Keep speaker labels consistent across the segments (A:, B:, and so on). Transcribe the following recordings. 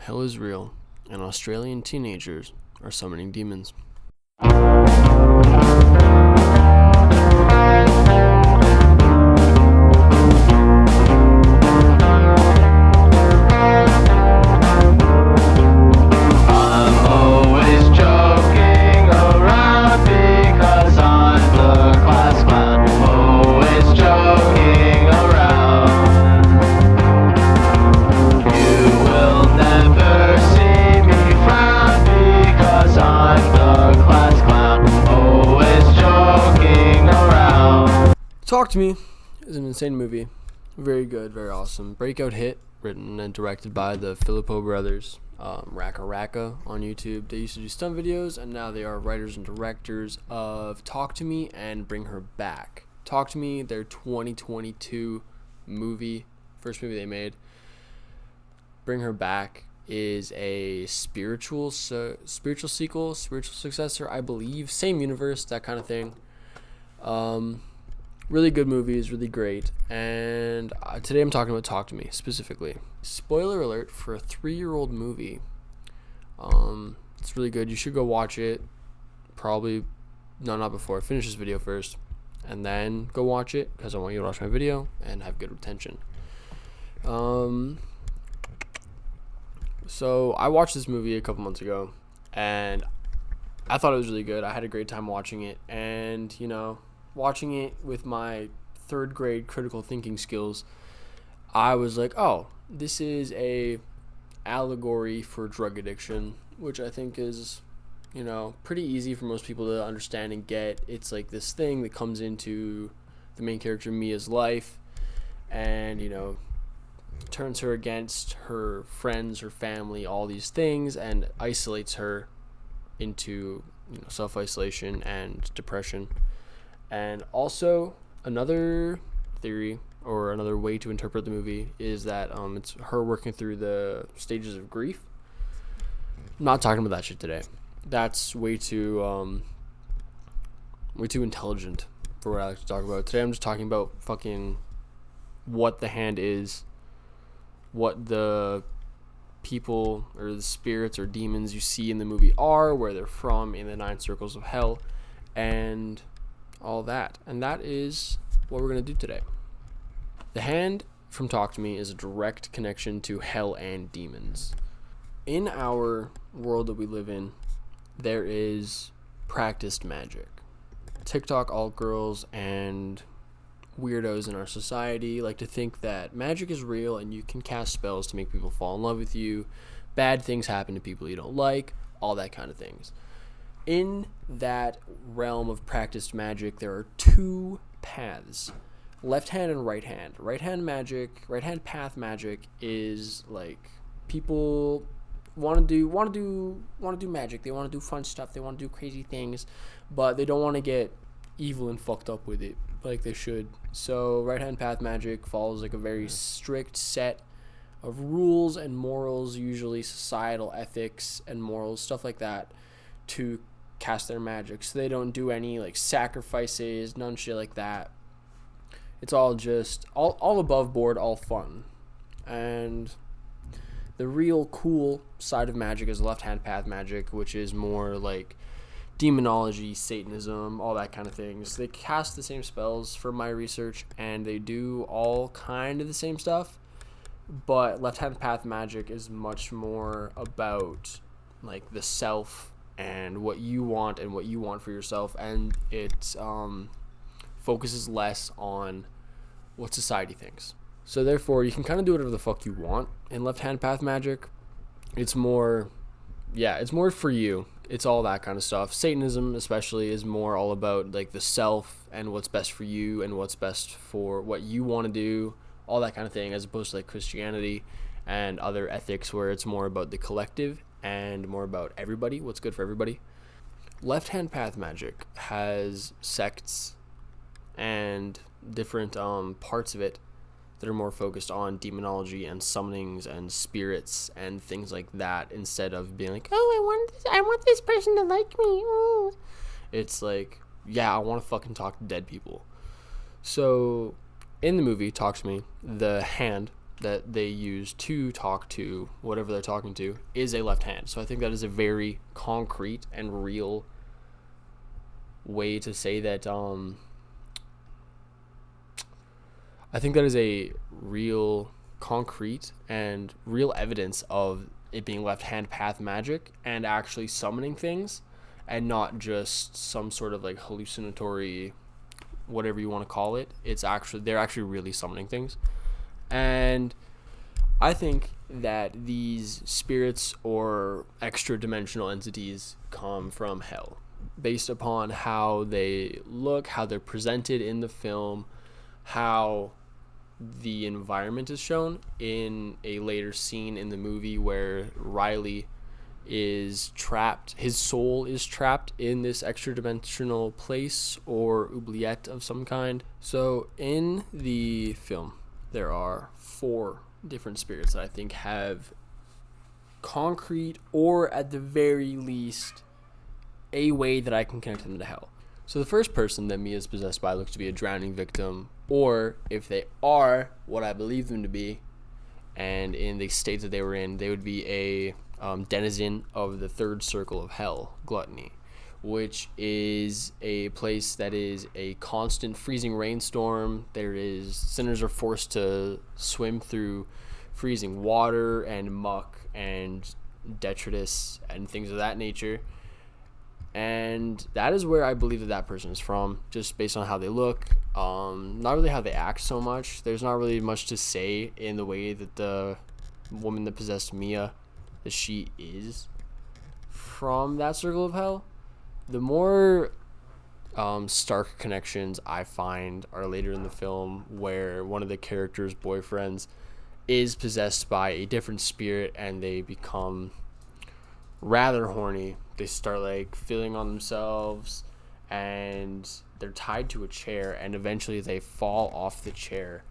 A: Hell is real, and Australian teenagers are summoning demons. Talk to Me is an insane movie. Very good, very awesome. Breakout hit, written and directed by the Filippo brothers. Raka Raka on YouTube. They used to do stunt videos, and now they are writers and directors of Talk to Me and Bring Her Back. Talk to Me, their 2022 movie, first movie they made. Bring Her Back is a spiritual sequel, spiritual successor, I believe. Same universe, that kind of thing. Really good movies, really great. And today I'm talking about Talk to Me specifically. Spoiler alert for a 3-year-old movie. It's really good. You should go watch it. Probably, no, not before. Finish this video first, and then go watch it because I want you to watch my video and have good retention. So I watched this movie a couple months ago, and I thought it was really good. I had a great time watching it, and watching it with my 3rd grade critical thinking skills, I was like, oh, this is a allegory for drug addiction, which I think is, pretty easy for most people to understand and get. It's like this thing that comes into the main character Mia's life and, turns her against her friends, her family, all these things, and isolates her into, self-isolation and depression. And also, another theory or another way to interpret the movie is that it's her working through the stages of grief. I'm not talking about that shit today. That's way too intelligent for what I like to talk about. Today I'm just talking about fucking what the hand is, what the people or the spirits or demons you see in the movie are, where they're from in the 9 circles of hell, and all that. And that is what we're going to do today. The hand from Talk to Me is a direct connection to hell and demons. In our world that we live in, there is practiced magic. TikTok alt girls and weirdos in our society like to think that magic is real and you can cast spells to make people fall in love with you. Bad things happen to people you don't like, all that kind of things. In that realm of practiced magic, there are 2 paths: left hand and right hand. Right hand path magic is like people want to do magic. They want to do fun stuff. They want to do crazy things, but they don't want to get evil and fucked up with it like they should. So right hand path magic follows like a very strict set of rules and morals, usually societal ethics and morals, stuff like that, to cast their magic. So they don't do any like sacrifices, none shit like that. It's all just all above board, all fun. And the real cool side of magic is left hand path magic, which is more like demonology, Satanism, all that kind of things. They cast the same spells for my research, and they do all kind of the same stuff, but left hand path magic is much more about like the self and what you want for yourself, and it focuses less on what society thinks. So therefore, you can kind of do whatever the fuck you want in left hand path magic. It's more for you. It's all that kind of stuff. Satanism especially is more all about like the self and what's best for you and what's best for what you want to do, all that kind of thing, as opposed to like Christianity and other ethics where it's more about the collective and more about everybody, what's good for everybody. Left hand path magic has sects and different parts of it that are more focused on demonology and summonings and spirits and things like that, instead of being like, oh, I want this person to like me. Oh. It's like, yeah, I want to fucking talk to dead people. So in the movie Talk to Me, the hand that they use to talk to whatever they're talking to is a left hand. So I think that is a very concrete and real way to say that. I think that is a real concrete and real evidence of it being left hand path magic and actually summoning things, and not just some sort of like hallucinatory, whatever you want to call it. They're actually really summoning things. And I think that these spirits or extra dimensional entities come from hell based upon how they look, how they're presented in the film, how the environment is shown in a later scene in the movie where Riley is trapped. His soul is trapped in this extra dimensional place or oubliette of some kind. So in the film, there are 4 different spirits that I think have concrete, or at the very least, a way that I can connect them to hell. So the first person that Mia is possessed by looks to be a drowning victim, or if they are what I believe them to be, and in the state that they were in, they would be a denizen of the 3rd circle of hell, gluttony, which is a place that is a constant freezing rainstorm. Sinners are forced to swim through freezing water and muck and detritus and things of that nature. And that is where I believe that person is from, just based on how they look. Not really how they act so much. There's not really much to say in the way that the woman that possessed Mia, that she is from that circle of hell. The more stark connections I find are later in the film, where one of the characters' boyfriends is possessed by a different spirit and they become rather horny. They start like feeling on themselves and they're tied to a chair, and eventually they fall off the chair,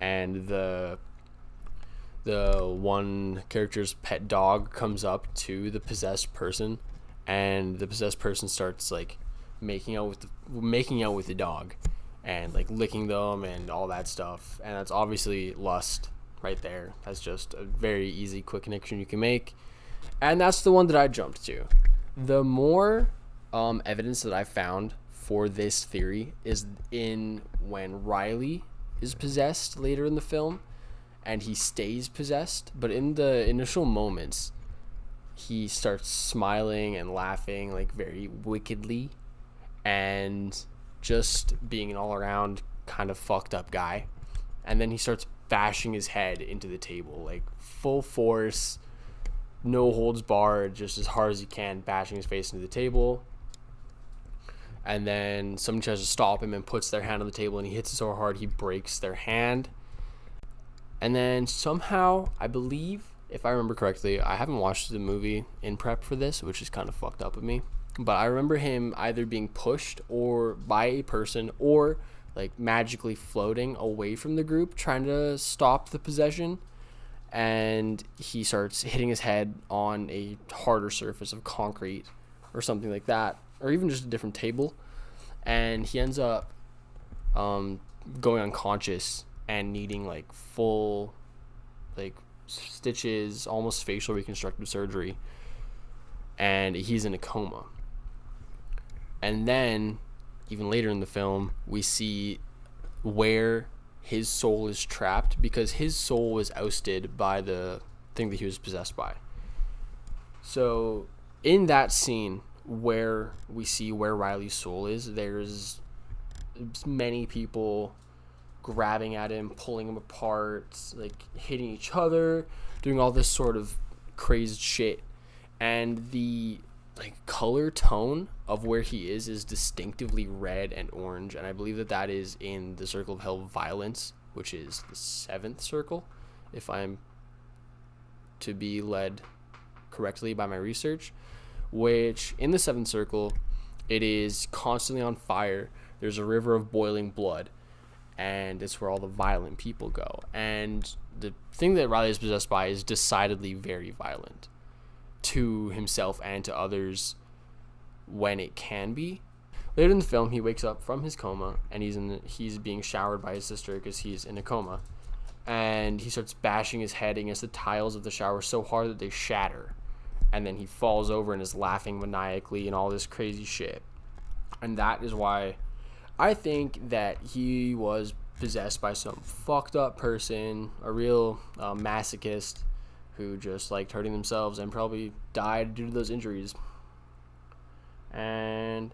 A: and the one character's pet dog comes up to the possessed person, and the possessed person starts like making out with the dog and like licking them and all that stuff. And that's obviously lust right there. That's just a very easy, quick connection you can make. And that's the one that I jumped to. The more evidence that I found for this theory is in when Riley is possessed later in the film, and he stays possessed, but in the initial moments he starts smiling and laughing like very wickedly and just being an all-around kind of fucked up guy. And then he starts bashing his head into the table like full force, no holds barred, just as hard as he can, bashing his face into the table. And then someone tries to stop him and puts their hand on the table, and he hits it so hard he breaks their hand. And then somehow, I believe, if I remember correctly, I haven't watched the movie in prep for this, which is kind of fucked up of me, but I remember him either being pushed or by a person, or like magically floating away from the group trying to stop the possession. And he starts hitting his head on a harder surface of concrete or something like that, or even just a different table, and he ends up going unconscious and needing like full like stitches, almost facial reconstructive surgery, and he's in a coma. And then even later in the film we see where his soul is trapped, because his soul was ousted by the thing that he was possessed by. So in that scene where we see where Riley's soul is, there's many people grabbing at him, pulling him apart, like hitting each other, doing all this sort of crazed shit. And the like color tone of where he is distinctively red and orange, and I believe that is in the circle of hell violence, which is the 7th circle, if I'm to be led correctly by my research. Which in the 7th circle, it is constantly on fire. There's a river of boiling blood, and it's where all the violent people go. And the thing that Riley is possessed by is decidedly very violent to himself and to others when it can be. Later in the film, he wakes up from his coma, and he's being showered by his sister because he's in a coma. and he starts bashing his head against the tiles of the shower so hard that they shatter, and then he falls over and is laughing maniacally and all this crazy shit. And that is why I think that he was possessed by some fucked up person, a real masochist who just liked hurting themselves and probably died due to those injuries. And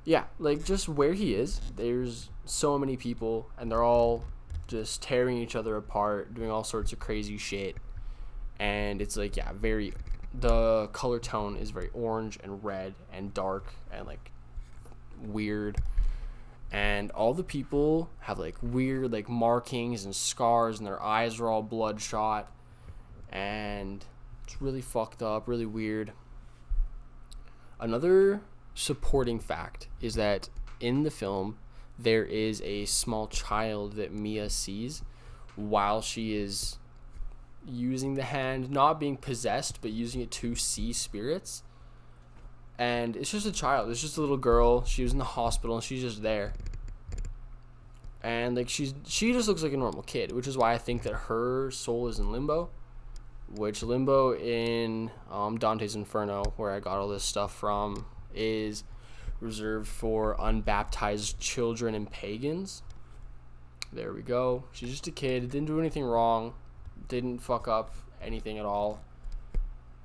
A: yeah, like just where he is, there's so many people and they're all just tearing each other apart, doing all sorts of crazy shit. And it's like, yeah, the color tone is very orange and red and dark and like weird. And all the people have like weird like markings and scars, and their eyes are all bloodshot, and it's really fucked up, really weird. Another supporting fact is that in the film there is a small child that Mia sees while she is using the hand, not being possessed, but using it to see spirits. And it's just a child. It's just a little girl. She was in the hospital and she's just there. And like she just looks like a normal kid, which is why I think that her soul is in limbo. Which limbo in Dante's Inferno, where I got all this stuff from, is reserved for unbaptized children and pagans. There we go. She's just a kid. Didn't do anything wrong. Didn't fuck up anything at all.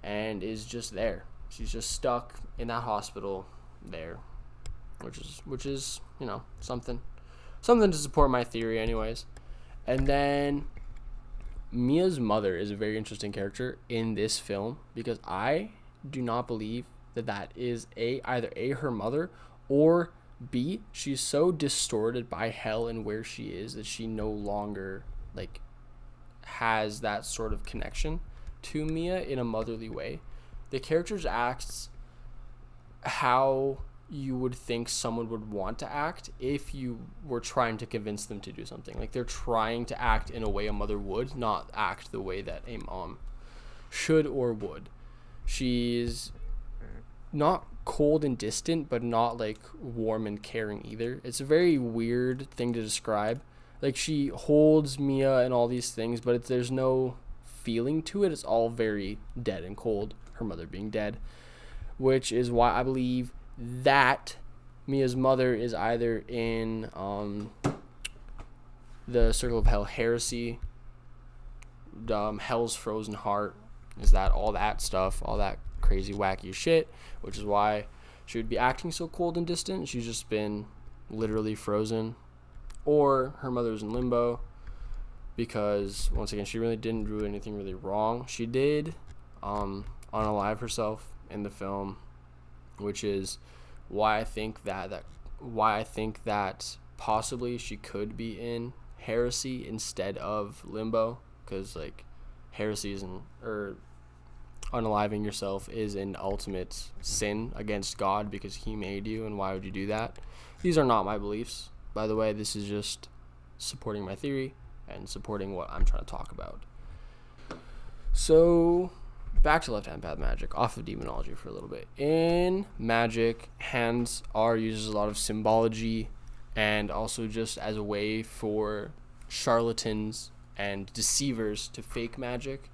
A: And is just there. She's just stuck in that hospital there, which is you know something to support my theory, anyways. And then Mia's mother is a very interesting character in this film because I do not believe that is either her mother, or B, she's so distorted by hell and where she is that she no longer like has that sort of connection to Mia in a motherly way. The characters acts how you would think someone would want to act if you were trying to convince them to do something. Like they're trying to act in a way a mother would, not act the way that a mom should or would. She's not cold and distant, but not like warm and caring either. It's a very weird thing to describe. Like she holds Mia and all these things, but there's no feeling to it. It's all very dead and cold, her mother being dead, which is why I believe that Mia's mother is either in the Circle of Hell heresy, Hell's Frozen Heart, is that all that stuff, all that crazy wacky shit, which is why she would be acting so cold and distant. She's just been literally frozen, or her mother's in limbo, because once again she really didn't do anything really wrong. She did unalive herself in the film, which is why I think that possibly she could be in heresy instead of limbo, because like heresy isn't, or unaliving yourself is an ultimate sin against God because he made you, and why would you do that? These are not my beliefs, by the way. This is just supporting my theory and supporting what I'm trying to talk about. So back to left-hand path magic, off of demonology for a little bit. In magic, hands are used as a lot of symbology, and also just as a way for charlatans and deceivers to fake magic.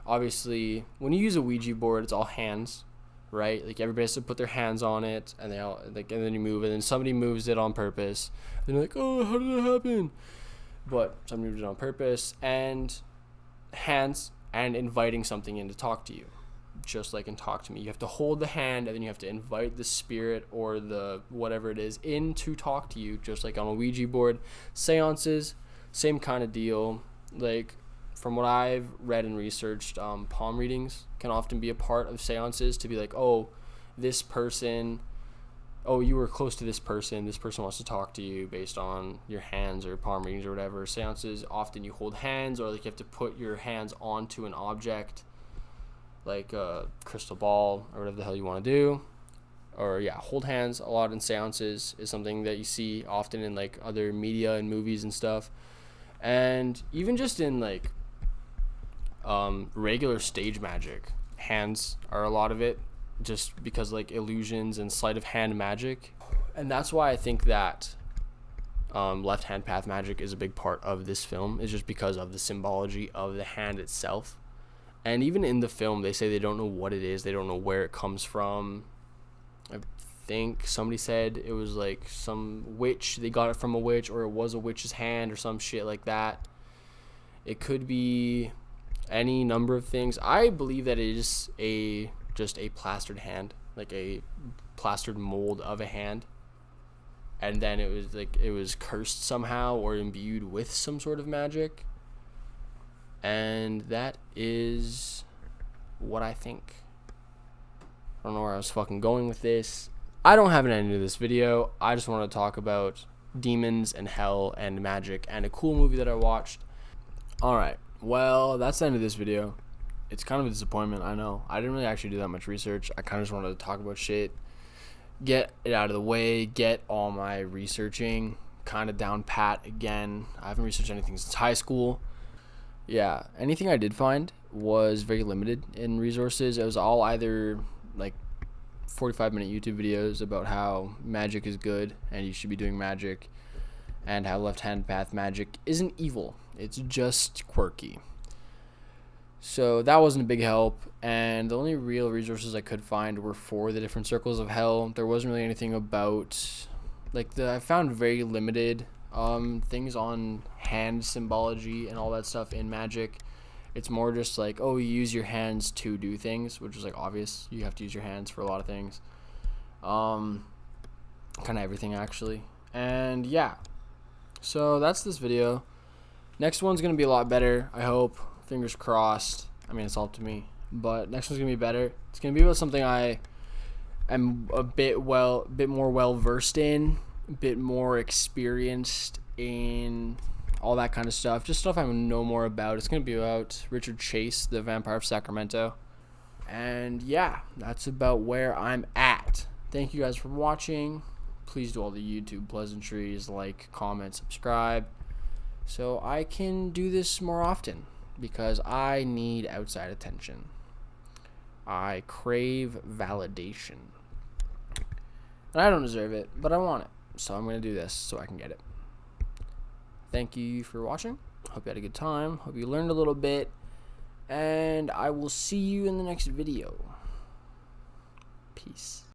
A: Obviously, when you use a Ouija board, it's all hands, right? Like everybody has to put their hands on it, and they all like, and then you move it, and somebody moves it on purpose. And you're like, oh, how did that happen? But somebody moved it on purpose, and hands and inviting something in to talk to you, just like in Talk to Me. You have to hold the hand, and then you have to invite the spirit or the whatever it is in to talk to you, just like on a Ouija board. Seances, same kind of deal. Like from what I've read and researched, palm readings can often be a part of seances, to be like, oh, this person, oh, you were close to this person wants to talk to you based on your hands or palm readings or whatever. Seances, often you hold hands, or like you have to put your hands onto an object, like a crystal ball or whatever the hell you want to do. Or yeah, hold hands a lot in seances is something that you see often in like other media and movies and stuff. And even just in like regular stage magic, hands are a lot of it, just because like illusions and sleight of hand magic. And that's why I think that left hand path magic is a big part of this film, is just because of the symbology of the hand itself. And even in the film, they say they don't know what it is. They don't know where it comes from. I think somebody said it was like some witch. They got it from a witch, or it was a witch's hand, or some shit like that. It could be any number of things. I believe that it is just a plastered hand, like a plastered mold of a hand. And then it was cursed somehow or imbued with some sort of magic. And that is what I think. I don't know where I was fucking going with this. I don't have an ending to this video. I just want to talk about demons and hell and magic and a cool movie that I watched. Alright, well, that's the end of this video. It's kind of a disappointment, I know. I didn't really actually do that much research. I kind of just wanted to talk about shit, get it out of the way, get all my researching kind of down pat again. I haven't researched anything since high school. Yeah, anything I did find was very limited in resources. It was all either like 45-minute YouTube videos about how magic is good and you should be doing magic, and how left-hand path magic isn't evil. It's just quirky. So that wasn't a big help, and the only real resources I could find were for the different circles of hell. There wasn't really anything about, like, I found very limited things on hand symbology and all that stuff in magic. It's more just like, oh, you use your hands to do things, which is like obvious. You have to use your hands for a lot of things. Kind of everything, actually. And yeah, so that's this video. Next one's gonna be a lot better, I hope. Fingers crossed. I mean, it's all up to me, but next one's gonna be better. It's gonna be about something I am a bit more well versed in, a bit more experienced in, all that kind of stuff. Just stuff I know more about. It's gonna be about Richard Chase, the Vampire of Sacramento. And yeah, that's about where I'm at. Thank you guys for watching. Please do all the YouTube pleasantries, like, comment, subscribe, so I can do this more often, because I need outside attention. I crave validation. And I don't deserve it, but I want it. So I'm going to do this so I can get it. Thank you for watching. Hope you had a good time. Hope you learned a little bit. And I will see you in the next video. Peace.